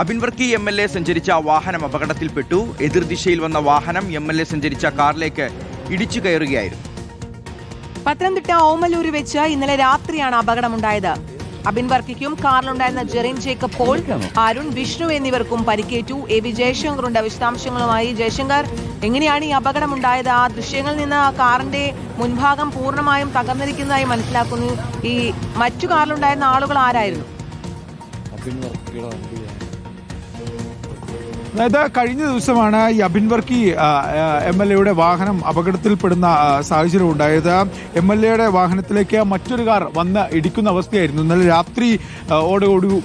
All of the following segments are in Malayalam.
അബിൻ വർക്കി MLA സഞ്ചരിച്ച വാഹനം അപകടത്തിൽപ്പെട്ടു. എതിർദിശയിൽ വന്ന വാഹനം MLA സഞ്ചരിച്ച കാറിലേക്ക് ഇടിച്ചു കയറുകയായിരുന്നു. പത്തനംതിട്ട ഓമല്ലൂരിൽ വെച്ച് ഇന്നലെ രാത്രിയാണ് അപകടമുണ്ടായത്. അബിൻ വർക്കിക്കും കാറിലുണ്ടായിരുന്ന ജെറിൻ ജേക്കബ് പോൾ, അരുൺ, വിഷ്ണു എന്നിവർക്കും പരിക്കേറ്റു. AV ജയശങ്കറുണ്ട് വിശദാംശങ്ങളുമായി. ജയശങ്കർ, എങ്ങനെയാണ് ഈ അപകടമുണ്ടായത്? ആ ദൃശ്യങ്ങളിൽ നിന്ന് കാറിന്റെ മുൻഭാഗം പൂർണ്ണമായും തകർന്നിരിക്കുന്നതായി മനസ്സിലാക്കുന്നു. ഈ മറ്റു കാറിലുണ്ടായിരുന്ന ആളുകൾ ആരായിരുന്നു? അതായത് കഴിഞ്ഞ ദിവസമാണ് ഈ അബിൻ വർക്കി MLA വാഹനം അപകടത്തിൽപ്പെടുന്ന സാഹചര്യം ഉണ്ടായത്. MLA വാഹനത്തിലേക്ക് മറ്റൊരു കാർ വന്ന് ഇടിക്കുന്ന അവസ്ഥയായിരുന്നു. ഇന്നലെ രാത്രി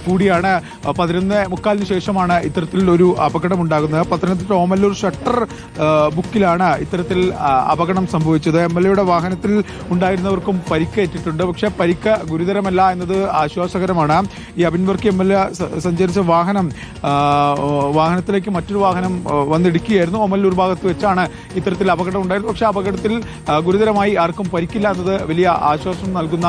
കൂടിയാണ് 11:45 ശേഷമാണ് ഇത്തരത്തിലൊരു അപകടം ഉണ്ടാകുന്നത്. പത്തനംതിട്ട ഓമല്ലൂർ ഷട്ടർ ബുക്കിലാണ് ഇത്തരത്തിൽ അപകടം സംഭവിച്ചത്. MLA വാഹനത്തിൽ ഉണ്ടായിരുന്നവർക്കും പരിക്കേറ്റിട്ടുണ്ട്. പക്ഷെ പരിക്ക് ഗുരുതരമല്ല എന്നത് ആശ്വാസകരമാണ്. ഈ അബിൻ വർക്കി MLA സഞ്ചരിച്ച വാഹനത്തിലേക്ക് മറ്റൊരു വാഹനം വന്നിടിക്കുകയായിരുന്നു. ഓമല്ലൂർ ഭാഗത്ത് വെച്ചാണ് ഇത്തരത്തിൽ അപകടം ഉണ്ടായത്. പക്ഷേ അപകടത്തിൽ ഗുരുതരമായി ആർക്കും പരിക്കില്ല എന്നത് വലിയ ആശ്വാസം നൽകുന്ന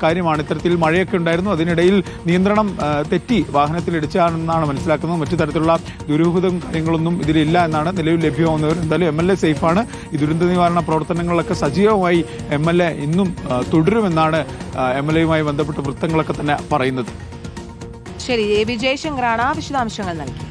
കാര്യമാണ്. ഇത്തരത്തിൽ മഴയൊക്കെ ഉണ്ടായിരുന്നു. അതിനിടയിൽ നിയന്ത്രണം തെറ്റി വാഹനത്തിൽ ഇടിച്ചാണെന്നാണ് മനസ്സിലാക്കുന്നത്. മറ്റു തരത്തിലുള്ള ദുരൂഹതയും കാര്യങ്ങളൊന്നും ഇതിലില്ല എന്നാണ് നിലവിൽ ലഭ്യമാകുന്നവർ. എന്തായാലും MLA സേഫാണ്. ഈ ദുരന്ത നിവാരണ പ്രവർത്തനങ്ങളൊക്കെ സജീവമായി MLA ഇന്നും തുടരുമെന്നാണ് MLAയുമായി ബന്ധപ്പെട്ട വൃത്തങ്ങളൊക്കെ തന്നെ പറയുന്നത്. ശരി, AV ജയശങ്കറാണ് വിശദാംശങ്ങൾ നൽകി.